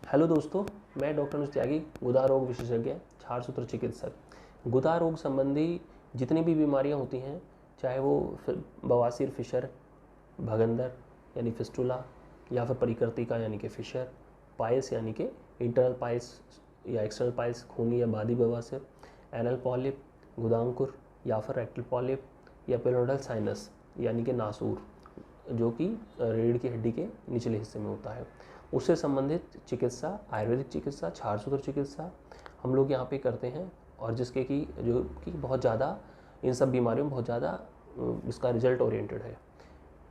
Hello दोस्तों, मैं doctor अनुज त्यागी, गुदा रोग विशेषज्ञ, क्षारसूत्र चिकित्सक। गुदा रोग संबंधी जितनी भी बीमारियां होती हैं, चाहे वो बवासीर फिशर, भगंदर यानी फिस्टुला, या फिर परिकृतिका यानी कि फिशर, पाइल्स यानी कि इंटरनल पाइल्स या एक्सटर्नल पाइल्स, खूनी या बादी बवासीर, एनल पॉलिप, गुदांकुर या फिर रेक्टल पॉलिप, या पेरिनोडल साइनस यानी कि नासूर, जो कि रीढ़ की हड्डी के निचले हिस्से में होता है, उससे संबंधित चिकित्सा, आयुर्वेदिक चिकित्सा, क्षारसूत्र चिकित्सा हम लोग यहाँ पे करते हैं। और जिसके कि जो कि बहुत ज़्यादा इन सब बीमारियों में बहुत ज़्यादा इसका रिजल्ट ओरिएंटेड है।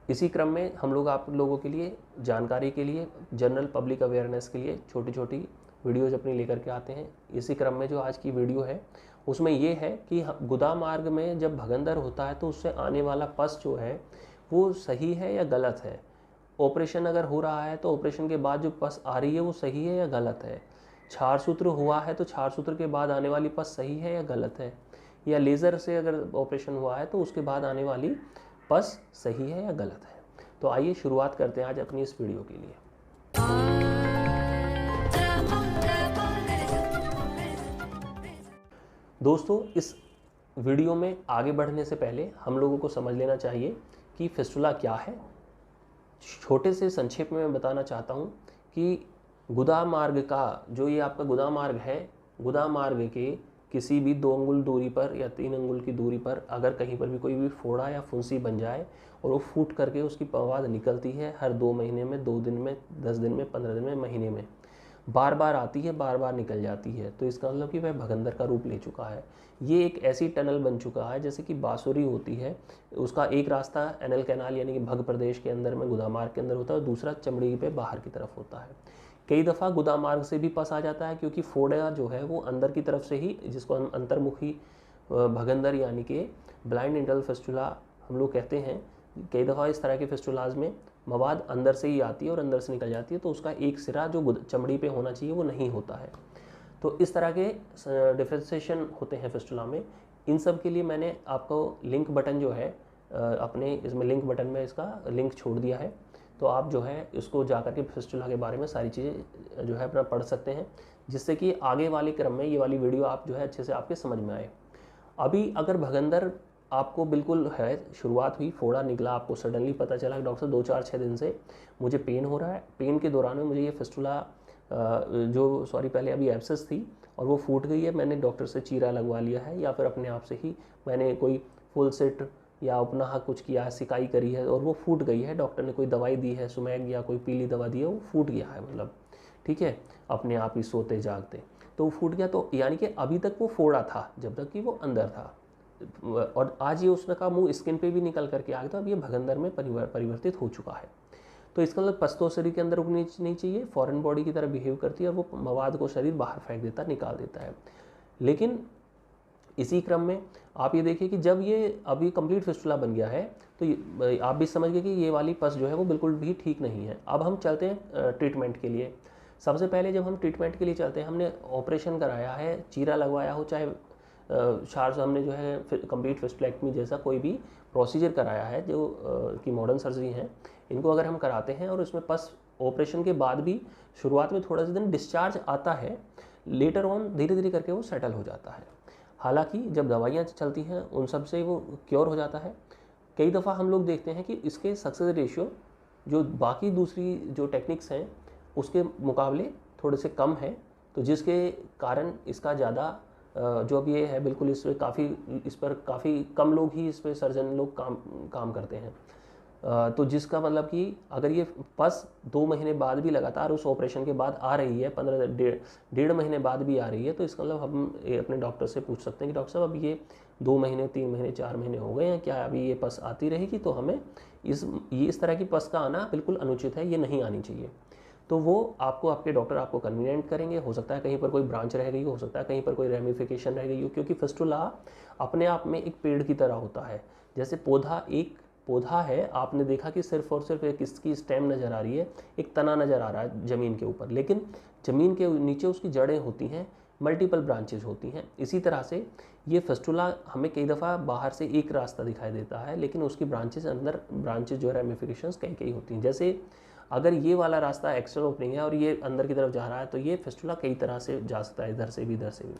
इसी क्रम में हम लोग आप लोगों के लिए जानकारी के लिए, जनरल पब्लिक अवेयरनेस के लिए छोटी छोटी वीडियोज़ अपनी लेकर के आते हैं। इसी क्रम में जो आज की वीडियो है उसमें ये है कि गुदा मार्ग में जब भगंदर होता है तो उससे आने वाला पस जो है वो सही है या गलत है। ऑपरेशन अगर हो रहा है तो ऑपरेशन के बाद जो पस आ रही है वो सही है या गलत है। क्षारसूत्र हुआ है तो क्षारसूत्र के बाद आने वाली पस सही है या गलत है। या लेज़र से अगर ऑपरेशन हुआ है तो उसके बाद आने वाली पस सही है या गलत है। तो आइए शुरुआत करते हैं आज अपनी इस वीडियो के लिए। दोस्तों, इस वीडियो में आगे बढ़ने से पहले हम लोगों को समझ लेना चाहिए कि फिस्टुला क्या है। छोटे से संक्षेप में मैं बताना चाहता हूँ कि गुदा मार्ग का जो ये आपका गुदा मार्ग है, गुदा मार्ग के किसी भी 2 अंगुल दूरी पर या 3 अंगुल की दूरी पर अगर कहीं पर भी कोई भी फोड़ा या फुंसी बन जाए और वो फूट करके उसकी पवाद निकलती है हर 2 महीने में, 2 दिन में, 10 दिन में, 15 दिन में, महीने में, बार बार आती है, बार बार निकल जाती है, तो इसका मतलब कि वह भगंदर का रूप ले चुका है। ये एक ऐसी टनल बन चुका है जैसे कि बांसुरी होती है, उसका एक रास्ता एनल कैनाल यानी कि भग प्रदेश के अंदर में गुदा मार्ग के अंदर होता है और दूसरा चमड़ी पे बाहर की तरफ होता है। कई दफ़ा गुदा मार्ग से भी पस आ जाता है क्योंकि फोड़ा जो है वो अंदर की तरफ से ही, जिसको हम अंतर्मुखी भगंदर यानी कि ब्लाइंड इंटरनल फिस्टुला हम लोग कहते हैं। कई दफ़ा इस तरह के फिस्टुलाज में मवाद अंदर से ही आती है और अंदर से निकल जाती है, तो उसका एक सिरा जो चमड़ी पे होना चाहिए वो नहीं होता है। तो इस तरह के डिफ्रेंसिएशन होते हैं फिस्टुला में। इन सब के लिए मैंने आपको लिंक बटन जो है अपने इसमें लिंक बटन में इसका लिंक छोड़ दिया है, तो आप जो है इसको जा कर के फिस्टुला के बारे में सारी चीज़ें जो है अपना पढ़ सकते हैं, जिससे कि आगे वाले क्रम में ये वाली वीडियो आप जो है अच्छे से आपके समझ में आए। अभी अगर भगंदर आपको बिल्कुल है, शुरुआत हुई, फोड़ा निकला, आपको सडनली पता चला कि डॉक्टर साहब 2-4-6 दिन से मुझे पेन हो रहा है, पेन के दौरान में मुझे ये फिस्टुला पहले अभी एब्सेस थी और वो फूट गई है, मैंने डॉक्टर से चीरा लगवा लिया है या फिर अपने आप से ही मैंने कोई फुल सेट या उपनाह कुछ किया है, सिकाई करी है और वो फूट गई है, डॉक्टर ने कोई दवाई दी है, सुमैग या कोई पीली दवा दी है, वो फूट गया है, मतलब ठीक है, अपने आप ही सोते जागते तो वो फूट गया। तो यानी कि अभी तक वो फोड़ा था जब तक कि वो अंदर था, और आज ये उसका मुंह स्किन पे भी निकल करके आ गया, तो अब ये भगंदर में परिवर्तित हो चुका है। तो इसका मतलब पस तो शरीर के अंदर रुकनी नहीं चाहिए, फॉरेन बॉडी की तरह बिहेव करती है और वो मवाद को शरीर बाहर फेंक देता, निकाल देता है। लेकिन इसी क्रम में आप ये देखिए कि जब ये अभी कंप्लीट फिस्टुला बन गया है तो आप भी समझ गए कि ये वाली पस जो है वो बिल्कुल भी ठीक नहीं है। अब हम चलते हैं ट्रीटमेंट के लिए। सबसे पहले जब हम ट्रीटमेंट के लिए चलते हैं, हमने ऑपरेशन कराया है, चीरा लगवाया हो, चाहे शार्स हमने जो है कंप्लीट फिस्टुलेक्टमी जैसा कोई भी प्रोसीजर कराया है जो कि मॉडर्न सर्जरी हैं, इनको अगर हम कराते हैं और उसमें पस ऑपरेशन के बाद भी शुरुआत में थोड़ा सा दिन डिस्चार्ज आता है, लेटर ऑन धीरे धीरे करके वो सेटल हो जाता है। हालांकि जब दवाइयाँ चलती हैं उन सब से वो क्योर हो जाता है। कई दफ़ा हम लोग देखते हैं कि इसके सक्सेस रेशियो जो बाकी दूसरी जो टेक्निक्स हैं उसके मुकाबले थोड़े से कम है, तो जिसके कारण इसका ज़्यादा जो अब ये है बिल्कुल इस पर काफ़ी कम लोग ही इस पर सर्जन लोग काम करते हैं। तो जिसका मतलब कि अगर ये पस 2 महीने बाद भी लगातार उस ऑपरेशन के बाद आ रही है, 15 डेढ़ महीने बाद भी आ रही है, तो इसका मतलब हम अपने डॉक्टर से पूछ सकते हैं कि डॉक्टर साहब अब ये 2 महीने, 3 महीने, 4 महीने हो गए हैं, क्या अभी ये पस आती रहेगी? तो हमें इस तरह की पस का आना बिल्कुल अनुचित है, ये नहीं आनी चाहिए। तो वो आपके डॉक्टर आपको कन्वीनियंट करेंगे। हो सकता है कहीं पर कोई ब्रांच रह गई हो सकता है कहीं पर कोई रेमिफिकेशन रह गई हो, क्योंकि फिस्टुला अपने आप में एक पेड़ की तरह होता है। जैसे पौधा है, आपने देखा कि सिर्फ और सिर्फ एक इसकी स्टेम नज़र आ रही है, एक तना नज़र आ रहा है ज़मीन के ऊपर, लेकिन ज़मीन के नीचे उसकी जड़ें होती हैं, मल्टीपल ब्रांचेज होती हैं। इसी तरह से ये फिस्टुला हमें कई दफ़ा बाहर से एक रास्ता दिखाई देता है, लेकिन उसकी ब्रांचेज जो है रेमिफिकेशंस कई होती हैं। जैसे अगर ये वाला रास्ता एक्सटर्नल ओपनिंग है और ये अंदर की तरफ जा रहा है तो ये फिस्टुला कई तरह से जा सकता है, इधर से भी इधर से भी।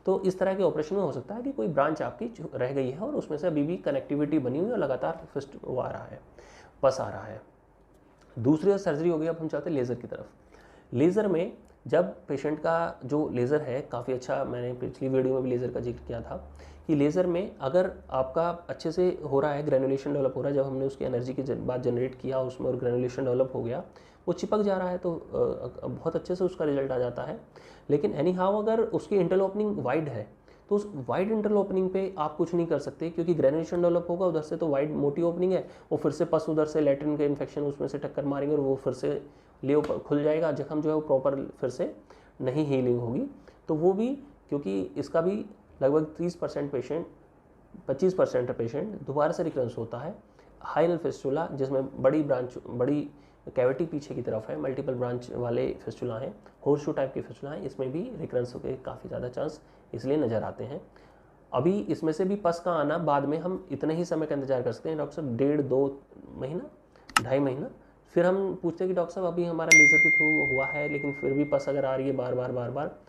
तो इस तरह के ऑपरेशन में हो सकता है कि कोई ब्रांच आपकी रह गई है और उसमें से अभी भी कनेक्टिविटी बनी हुई है और लगातार फिस्ट वो आ रहा है, पस आ रहा है। दूसरी सर्जरी हो गई, अब हम चाहते हैं लेज़र की तरफ। लेज़र में जब पेशेंट का जो लेज़र है काफ़ी अच्छा, मैंने पिछली वीडियो में भी लेज़र का जिक्र किया था कि लेज़र में अगर आपका अच्छे से हो रहा है, ग्रेनुलेशन डेवलप हो रहा है, जब हमने उसकी एनर्जी के बाद जनरेट किया उसमें और ग्रेनुलेशन डेवलप हो गया, वो चिपक जा रहा है तो बहुत अच्छे से उसका रिजल्ट आ जाता है। लेकिन एनी हाउ अगर उसकी इंटरनल ओपनिंग वाइड है तो उस वाइड इंटरनल ओपनिंग पे आप कुछ नहीं कर सकते, क्योंकि ग्रेनुलेशन डेवलप होगा उधर से, तो वाइड मोटी ओपनिंग है, वो फिर से पस उधर से लैट्रिन के इन्फेक्शन उसमें से टक्कर मारेंगे और वो फिर से ले खुल जाएगा, जख्म जो है वो प्रॉपर फिर से नहीं हीलिंग होगी। तो वो भी, क्योंकि इसका भी लगभग 30% पेशेंट 25% पेशेंट दोबारा से रिकरेंस होता है। हाइनल फिस्टुला जिसमें बड़ी कैविटी पीछे की तरफ है, मल्टीपल ब्रांच वाले फिस्टुला हैं, होर्सशू टाइप के फिस्टुला हैं, इसमें भी रिकरेंस के काफ़ी ज़्यादा चांस इसलिए नज़र आते हैं। अभी इसमें से भी पस का आना बाद में हम इतने ही समय का इंतजार कर सकते हैं डॉक्टर साहब, 1.5-2 महीना, 2.5 महीना। फिर हम पूछते हैं कि डॉक्टर साहब अभी हमारा लेज़र के थ्रू हुआ है लेकिन फिर भी पस अगर आ रही है बार बार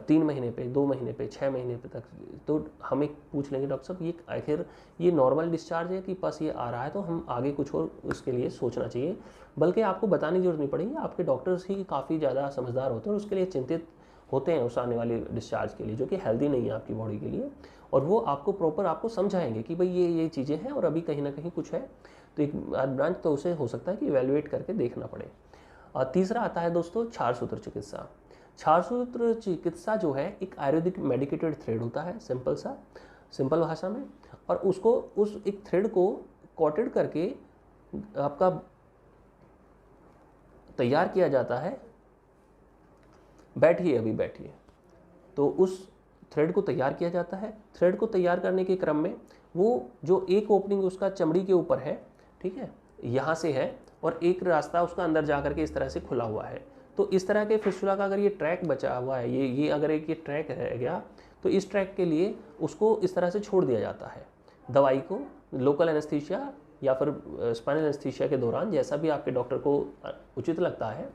3 महीने पे, 2 महीने पे, 6 महीने पे तक, तो हम एक पूछ लेंगे डॉक्टर साहब ये आखिर ये नॉर्मल डिस्चार्ज है कि पस ये आ रहा है, तो हम आगे कुछ और उसके लिए सोचना चाहिए। बल्कि आपको बताने की जरूरत नहीं पड़ेगी, आपके डॉक्टर्स ही काफ़ी ज़्यादा समझदार होते हैं और उसके लिए चिंतित होते हैं उस आने वाले डिस्चार्ज के लिए, जो कि हेल्दी नहीं है आपकी बॉडी के लिए, और वो आपको प्रॉपर आपको समझाएंगे कि भाई ये चीज़ें हैं और अभी कहीं ना कहीं कुछ है, तो एक ब्रांच तो उसे हो सकता है कि इवैल्यूएट करके देखना पड़े। और तीसरा आता है दोस्तों क्षार सूत्र चिकित्सा। क्षार सूत्र चिकित्सा जो है एक आयुर्वेदिक मेडिकेटेड थ्रेड होता है, सिंपल भाषा में, और उसको उस एक थ्रेड को कॉटेड करके आपका तैयार किया जाता है। बैठिए। तो उस थ्रेड को तैयार किया जाता है। थ्रेड को तैयार करने के क्रम में वो जो एक ओपनिंग उसका चमड़ी के ऊपर है, ठीक है, यहाँ से है, और एक रास्ता उसका अंदर जा करके इस तरह से खुला हुआ है। तो इस तरह के फिस्टुला का अगर ये ट्रैक बचा हुआ है, ये अगर एक ये ट्रैक रह गया, तो इस ट्रैक के लिए उसको इस तरह से छोड़ दिया जाता है। दवाई को लोकल एनेस्थीसिया या फिर स्पाइनल एनेस्थीसिया के दौरान, जैसा भी आपके डॉक्टर को उचित लगता है,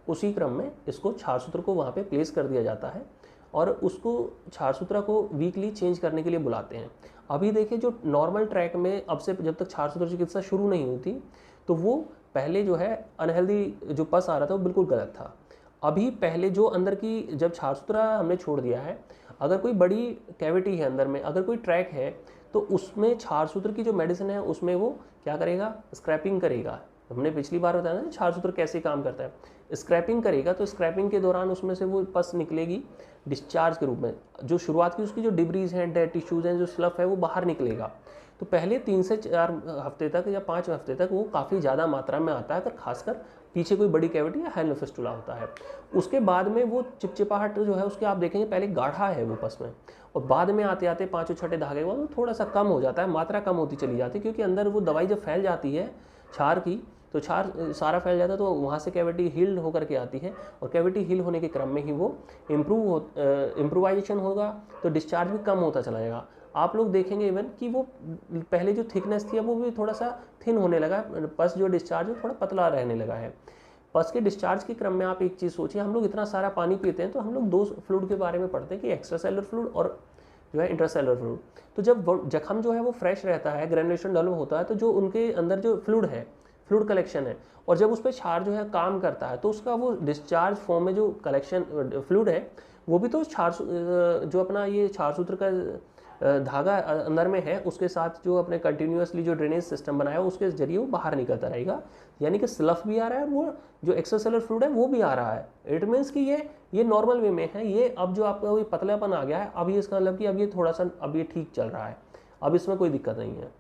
उसी क्रम में इसको क्षार सूत्र को वहाँ पे प्लेस कर दिया जाता है और उसको क्षार सूत्र को वीकली चेंज करने के लिए बुलाते हैं। अभी देखिए जो नॉर्मल ट्रैक में अब से जब तक क्षार सूत्र चिकित्सा शुरू नहीं होती, तो वो पहले जो है अनहेल्दी जो पस आ रहा था वो बिल्कुल गलत था। अभी पहले जो अंदर की जब क्षार सूत्र हमने छोड़ दिया है, अगर कोई बड़ी कैविटी है अंदर में, अगर कोई ट्रैक है, तो उसमें क्षार सूत्र की जो मेडिसिन है उसमें वो क्या करेगा, स्क्रैपिंग करेगा। हमने पिछली बार बताया ना क्षार सूत्र कैसे काम करता है, स्क्रैपिंग करेगा। तो स्क्रैपिंग के दौरान उसमें से वो पस निकलेगी डिस्चार्ज के रूप में, जो शुरुआत की उसकी जो डिब्रीज हैं, डेड टिश्यूज हैं, जो स्लफ है वो बाहर निकलेगा। तो पहले 3 से 4 हफ्ते तक या 5 हफ्ते तक वो काफ़ी ज़्यादा मात्रा में आता है, अगर खासकर पीछे कोई बड़ी कैविटी या हाइनल फिस्टुला होता है। उसके बाद में वो चिपचिपाहट जो है उसके आप देखेंगे पहले गाढ़ा है वो पस में, और बाद में आते आते 5 और 6 धागे के बाद वो थोड़ा सा कम हो जाता है, मात्रा कम होती चली जाती है, क्योंकि अंदर वो दवाई जब फैल जाती है क्षार की, तो क्षार सारा फैल जाता है, तो वहाँ से कैविटी हील्ड होकर के आती है, और कैविटी हील होने के क्रम में ही वो इम्प्रूवाइजेशन होगा, तो डिस्चार्ज भी कम होता चला जाएगा। आप लोग देखेंगे इवन कि वो पहले जो थिकनेस थी वो भी थोड़ा सा थिन होने लगा, पस जो डिस्चार्ज है थोड़ा पतला रहने लगा है। पस के डिस्चार्ज के क्रम में आप एक चीज़ सोचिए, हम लोग इतना सारा पानी पीते हैं तो हम लोग 2 फ्लूइड के बारे में पढ़ते हैं कि एक्स्ट्रा सेलुलर फ्लूइड और जो है इंट्रासेलुलर फ्लूइड। तो जब जख्म जो है वो फ्रेश रहता है, ग्रेनुलेशन डेवलप होता है, तो जो उनके अंदर जो फ्लूइड कलेक्शन है, और जब उस पर क्षार जो है काम करता है, तो उसका वो डिस्चार्ज फॉर्म में जो कलेक्शन फ्लूइड है वो भी तो क्षार जो अपना ये क्षार सूत्र का धागा अंदर में है उसके साथ जो अपने कंटिन्यूअसली जो ड्रेनेज सिस्टम बनाया है उसके जरिए वो बाहर निकलता रहेगा। यानी कि स्लफ भी आ रहा है, वो जो एक्स्ट्रासेलुलर फ्लूइड है वो भी आ रहा है। इट मीन्स कि ये नॉर्मल वे में है। ये अब जो आपका ये पतलापन आ गया है, अब ये इसका मतलब कि अब ये थोड़ा सा अब ये ठीक चल रहा है, अब इसमें कोई दिक्कत नहीं है।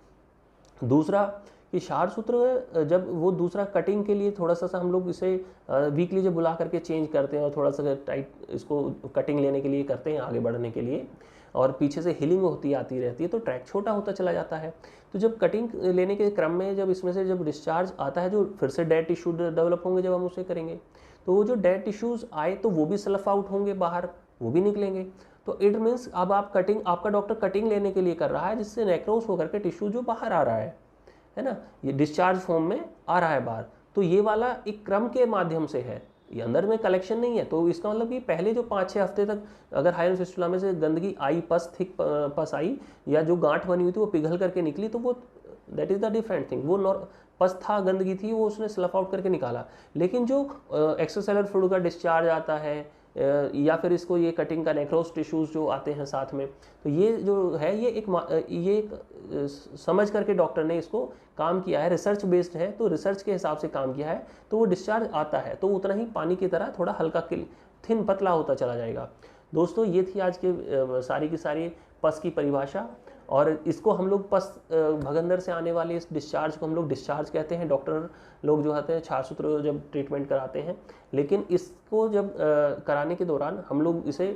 दूसरा कि क्षार सूत्र जब वो दूसरा कटिंग के लिए थोड़ा सा हम लोग इसे वीकली जब बुला करके चेंज करते हैं और थोड़ा सा टाइट इसको कटिंग लेने के लिए करते हैं आगे बढ़ने के लिए, और पीछे से हीलिंग होती आती रहती है, तो ट्रैक छोटा होता चला जाता है। तो जब कटिंग लेने के क्रम में जब इसमें से जब डिस्चार्ज आता है, जो फिर से डेड टिश्यू डेवलप होंगे जब हम उसे करेंगे, तो वो जो डेड टिश्यूज़ आए तो वो भी स्लफ आउट होंगे बाहर, वो भी निकलेंगे। तो इट मीन्स अब आपका डॉक्टर कटिंग लेने के लिए कर रहा है, जिससे नेक्रोस होकर के टिश्यू जो बाहर आ रहा है ना, ये डिस्चार्ज फॉर्म में आ रहा है बाहर। तो ये वाला एक क्रम के माध्यम से है, ये अंदर में कलेक्शन नहीं है। तो इसका मतलब कि पहले जो 5-6 हफ्ते तक अगर हाइनल फिस्टुला में से गंदगी आई, पस थिक पस आई, या जो गांठ बनी हुई थी वो पिघल करके निकली, तो वो that is the different thing. वो पस था, गंदगी थी, वो उसने स्लफ आउट करके निकाला। लेकिन जो एक्स्ट्रासेलुलर फ्लूइड का डिस्चार्ज आता है, या फिर इसको ये कटिंग का नेक्रोस टिश्यूज़ जो आते हैं साथ में, तो ये जो है ये एक समझ करके डॉक्टर ने इसको काम किया है, रिसर्च बेस्ड है, तो रिसर्च के हिसाब से काम किया है, तो वो डिस्चार्ज आता है तो उतना ही पानी की तरह थोड़ा हल्का थिन पतला होता चला जाएगा। दोस्तों ये थी आज के सारी की सारी पस की परिभाषा, और इसको हम लोग पस भगंदर से आने वाले इस डिस्चार्ज को हम लोग डिस्चार्ज कहते हैं। डॉक्टर लोग जो होते हैं छाछसूत्र जब ट्रीटमेंट कराते हैं, लेकिन इसको जब कराने के दौरान हम लोग इसे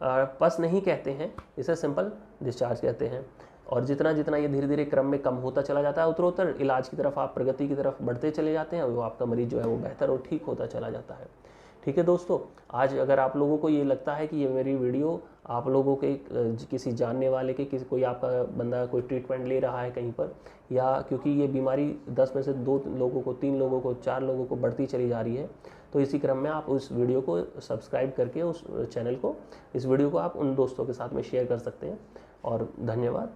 पस नहीं कहते हैं, इसे सिंपल डिस्चार्ज कहते हैं। और जितना जितना ये धीरे धीरे क्रम में कम होता चला जाता है, उत्तरोत्तर इलाज की तरफ आप प्रगति की तरफ बढ़ते चले जाते हैं, और वो आपका मरीज जो है वो बेहतर और ठीक होता चला जाता है। ठीक है दोस्तों, आज अगर आप लोगों को ये लगता है कि ये मेरी वीडियो आप लोगों के किसी जानने वाले के, किसी कोई आपका बंदा कोई ट्रीटमेंट ले रहा है कहीं पर, या क्योंकि ये बीमारी 10 में से 2 लोगों को, 3 लोगों को, 4 लोगों को बढ़ती चली जा रही है, तो इसी क्रम में आप उस वीडियो को सब्सक्राइब करके उस चैनल को, इस वीडियो को आप उन दोस्तों के साथ में शेयर कर सकते हैं। और धन्यवाद।